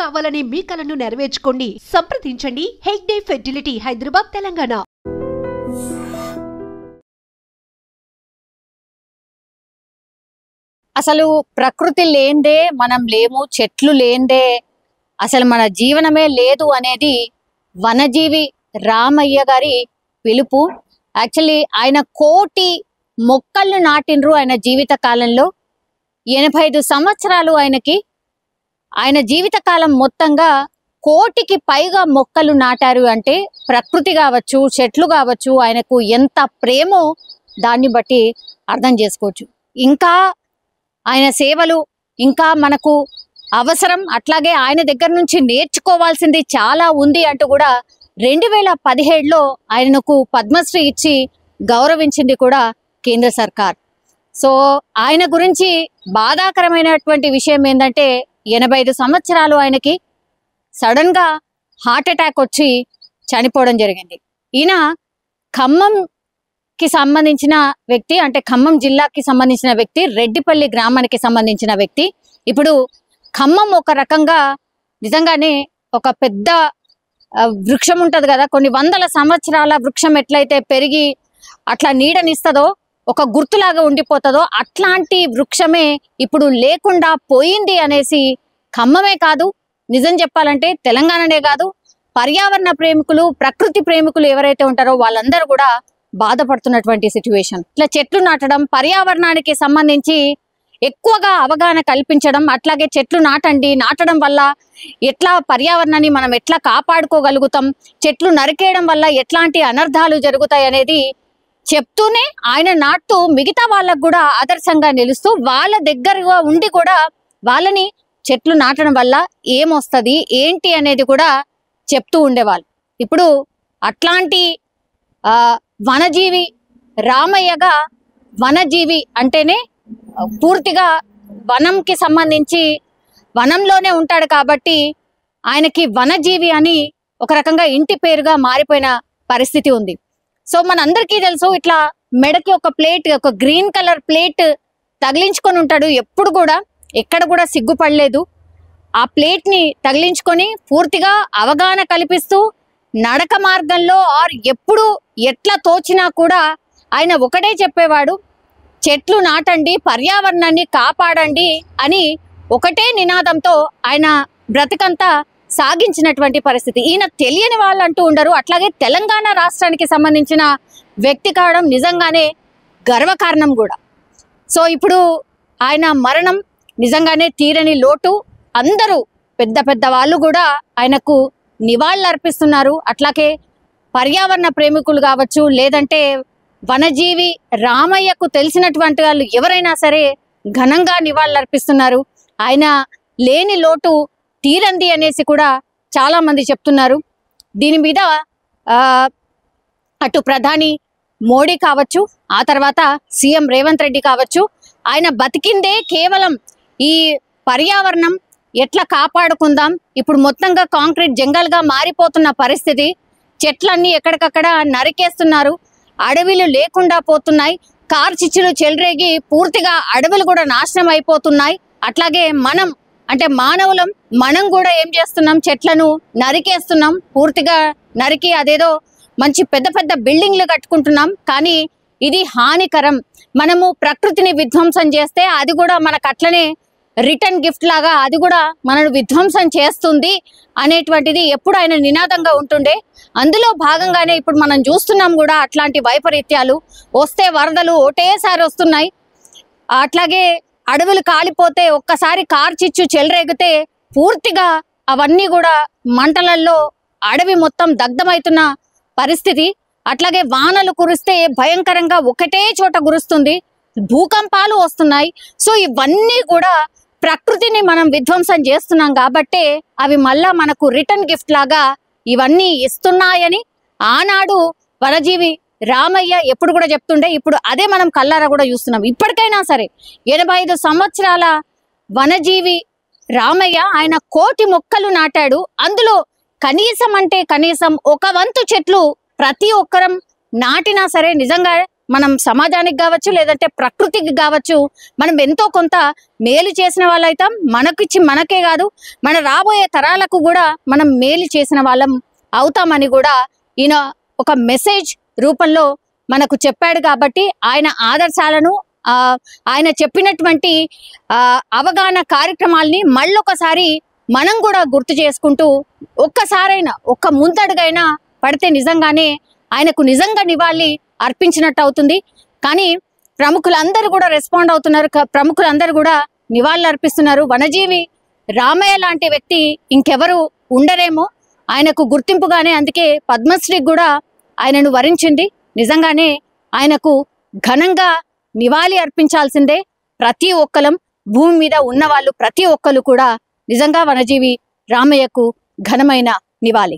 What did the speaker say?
కావాలనే మీ కలను నెరవేర్చుకోండి. సంప్రదించండి హెగ్డే ఫెర్టిలిటీ, హైదరాబాద్, తెలంగాణ. అసలు ప్రకృతి లేందే మనం లేము, చెట్లు లేందే అసలు మన జీవనమే లేదు అనేది వనజీవి రామయ్య గారి పిలుపు. యాక్చువల్లీ ఆయన 1 కోటి మొక్కలను నాటినరు ఆయన జీవిత కాలంలో. 85 సంవత్సరాలు ఆయన జీవిత కాలం మొత్తంగా 1 కోటికి పైగా మొక్కలు నాటారు అంటే ప్రకృతి కావచ్చు, చెట్లు కావచ్చు, ఆయనకు ఎంత ప్రేమో దాన్ని బట్టి అర్థం చేసుకోవచ్చు. ఇంకా ఆయన సేవలు ఇంకా మనకు అవసరం, అట్లాగే ఆయన దగ్గర నుంచి నేర్చుకోవాల్సింది చాలా ఉంది అంటూ కూడా 2017లో ఆయనకు పద్మశ్రీ ఇచ్చి గౌరవించింది కూడా కేంద్ర సర్కార్. సో ఆయన గురించి బాధాకరమైనటువంటి విషయం ఏంటంటే 85 సంవత్సరాలు ఆయనకి సడన్ గా హార్ట్ అటాక్ వచ్చి చనిపోవడం జరిగింది. ఈయన ఖమ్మంకి సంబంధించిన వ్యక్తి, అంటే ఖమ్మం జిల్లాకి సంబంధించిన వ్యక్తి, రెడ్డిపల్లి గ్రామానికి సంబంధించిన వ్యక్తి. ఇప్పుడు ఖమ్మం ఒక రకంగా నిజంగానే ఒక పెద్ద వృక్షం ఉంటది కదా, కొన్ని వందల సంవత్సరాల వృక్షం ఎట్లయితే పెరిగి అట్లా నీడనిస్తుందో, ఒక గుర్తులాగా ఉండిపోతుందో, అట్లాంటి వృక్షమే ఇప్పుడు లేకుండా పోయింది అనేసి ఖమ్మమే కాదు, నిజం చెప్పాలంటే తెలంగాణనే కాదు, పర్యావరణ ప్రేమికులు, ప్రకృతి ప్రేమికులు ఎవరైతే ఉంటారో వాళ్ళందరూ కూడా బాధపడుతున్నటువంటి సిచ్యువేషన్. ఇట్లా చెట్లు నాటడం, పర్యావరణానికి సంబంధించి ఎక్కువగా అవగాహన కల్పించడం, అట్లాగే చెట్లు నాటడం వల్ల ఎట్లా పర్యావరణాన్ని మనం ఎట్లా కాపాడుకోగలుగుతాం, చెట్లు నరికేయడం వల్ల ఎట్లాంటి అనర్థాలు జరుగుతాయి అనేది చెప్తూనే ఆయన నాటుతూ మిగతా వాళ్ళకు కూడా ఆదర్శంగా నిలుస్తూ వాళ్ళ దగ్గరగా ఉండి కూడా వాళ్ళని చెట్లు నాటడం వల్ల ఏమొస్తుంది ఏంటి అనేది కూడా చెప్తూ ఉండేవాళ్ళు. ఇప్పుడు అట్లాంటి వనజీవి రామయ్యగా, వనజీవి అంటేనే పూర్తిగా వనంకి సంబంధించి వనంలోనే ఉంటాడు కాబట్టి ఆయనకి వనజీవి అని ఒక రకంగా ఇంటి పేరుగా మారిపోయిన పరిస్థితి ఉంది. సో మనందరికీ తెలుసు, ఇట్లా మెడకి ఒక ప్లేట్, ఒక గ్రీన్ కలర్ ప్లేట్ తగిలించుకొని ఉంటాడు. ఎప్పుడు కూడా ఎక్కడ కూడా సిగ్గుపడలేదు. ఆ ప్లేట్ ని తగిలించుకొని పూర్తిగా అవగాహన కల్పిస్తూ నడక మార్గంలో ఎప్పుడు ఎట్లా తోచినా కూడా ఆయన ఒకటే చెప్పేవాడు, చెట్లు నాటండి, పర్యావరణాన్ని కాపాడండి అని ఒకటే నినాదంతో ఆయన బ్రతికంతా సాగించినటువంటి పరిస్థితి. ఈయన తెలియని వాళ్ళు అంటూ ఉండరు. అట్లాగే తెలంగాణ రాష్ట్రానికి సంబంధించిన వ్యక్తి కావడం నిజంగానే గర్వకారణం కూడా. సో ఇప్పుడు ఆయన మరణం నిజంగానే తీరని లోటు. అందరూ పెద్ద పెద్ద వాళ్ళు కూడా ఆయనకు నివాళులు అర్పిస్తున్నారు. అట్లాగే పర్యావరణ ప్రేమికులు కావచ్చు, లేదంటే వనజీవి రామయ్యకు తెలిసినటువంటి వాళ్ళు ఎవరైనా సరే ఘనంగా నివాళులు అర్పిస్తున్నారు. ఆయన లేని లోటు తీరంది అనేసి కూడా చాలా మంది చెప్తున్నారు. దీని మీద అటు ప్రధాని మోడీ కావచ్చు, ఆ తర్వాత సీఎం రేవంత్ రెడ్డి కావచ్చు, ఆయన బతికిందే కేవలం ఈ పర్యావరణం ఎట్లా కాపాడుకుందాం, ఇప్పుడు మొత్తంగా కాంక్రీట్ జంగల్గా మారిపోతున్న పరిస్థితి, చెట్లన్నీ ఎక్కడికక్కడ నరికేస్తున్నారు, అడవిలు లేకుండా పోతున్నాయి, కార్చిచ్చులు చెలరేగి పూర్తిగా అడవులు కూడా నాశనం అయిపోతున్నాయి. అట్లాగే మానవులం మనం కూడా ఏం చేస్తున్నాం, చెట్లను నరికేస్తున్నాం, పూర్తిగా నరికి అదేదో మంచి పెద్ద పెద్ద బిల్డింగ్లు కట్టుకుంటున్నాం. కానీ ఇది హానికరం. మనము ప్రకృతిని విధ్వంసం చేస్తే అది కూడా మనకు అట్లనే రిటర్న్ గిఫ్ట్ లాగా అది కూడా మనను విధ్వంసం చేస్తుంది అనేటువంటిది ఎప్పుడు ఆయన నినాదంగా ఉంటుండే. అందులో భాగంగానే ఇప్పుడు మనం చూస్తున్నాం కూడా అట్లాంటి వైపరీత్యాలు వస్తే వరదలు ఒకటేసారి వస్తున్నాయి. అట్లాగే అడవులు కాలిపోతే ఒక్కసారి కార్చిచ్చు చెలరేగితే పూర్తిగా అవన్నీ కూడా మంటలల్లో అడవి మొత్తం దగ్ధమవుతున్న పరిస్థితి. అట్లాగే వానలు కురిస్తే భయంకరంగా ఒకటే చోట కురుస్తుంది, భూకంపాలు వస్తున్నాయి. సో ఇవన్నీ కూడా ప్రకృతిని మనం విధ్వంసం చేస్తున్నాం కాబట్టే అవి మళ్ళా మనకు రిటర్న్ గిఫ్ట్ లాగా ఇవన్నీ ఇస్తున్నాయని ఆనాడు వనజీవి రామయ్య ఎప్పుడు కూడా చెప్తుండే. ఇప్పుడు అదే మనం కల్లారా కూడా చూస్తున్నాం. ఇప్పటికైనా సరే 85 సంవత్సరాల వనజీవి రామయ్య ఆయన 1 కోటి మొక్కలు నాటాడు. అందులో కనీసం ఒక వంతు చెట్లు ప్రతి ఒక్కరం నాటినా సరే నిజంగా మనం సమాజానికి కావచ్చు, లేదంటే ప్రకృతికి కావచ్చు, మనం ఎంతో కొంత మేలు చేసిన వాళ్ళైతాం. మనకే కాదు, మన రాబోయే తరాలకు కూడా మనం మేలు చేసిన వాళ్ళం అవుతామని కూడా ఈయన ఒక మెసేజ్ రూపంలో మనకు చెప్పాడు. కాబట్టి ఆయన ఆదర్శాలను ఆయన చెప్పినటువంటి అవగాహన కార్యక్రమాల్ని మళ్ళొకసారి మనం కూడా గుర్తు చేసుకుంటూ ఒక్కసారైనా ఒక్క ముందడుగైనా పడితే నిజంగానే ఆయనకు నిజంగా నివాళి అర్పించినట్టు అవుతుంది. కానీ ప్రముఖులందరూ కూడా రెస్పాండ్ అవుతున్నారు, ప్రముఖులందరూ కూడా నివాళులు అర్పిస్తున్నారు. వనజీవి రామయ్య లాంటి వ్యక్తి ఇంకెవరు ఉండరేమో, ఆయనకు గుర్తింపుగానే అందుకే పద్మశ్రీ కూడా ఆయనను వరించింది. నిజంగానే ఆయనకు ఘనంగా నివాళి అర్పించాల్సిందే ప్రతి ఒక్కలం. భూమి మీద ఉన్న వాళ్ళు ప్రతి ఒక్కరు కూడా నిజంగా వనజీవి రామయ్యకు ఘనమైన నివాళి.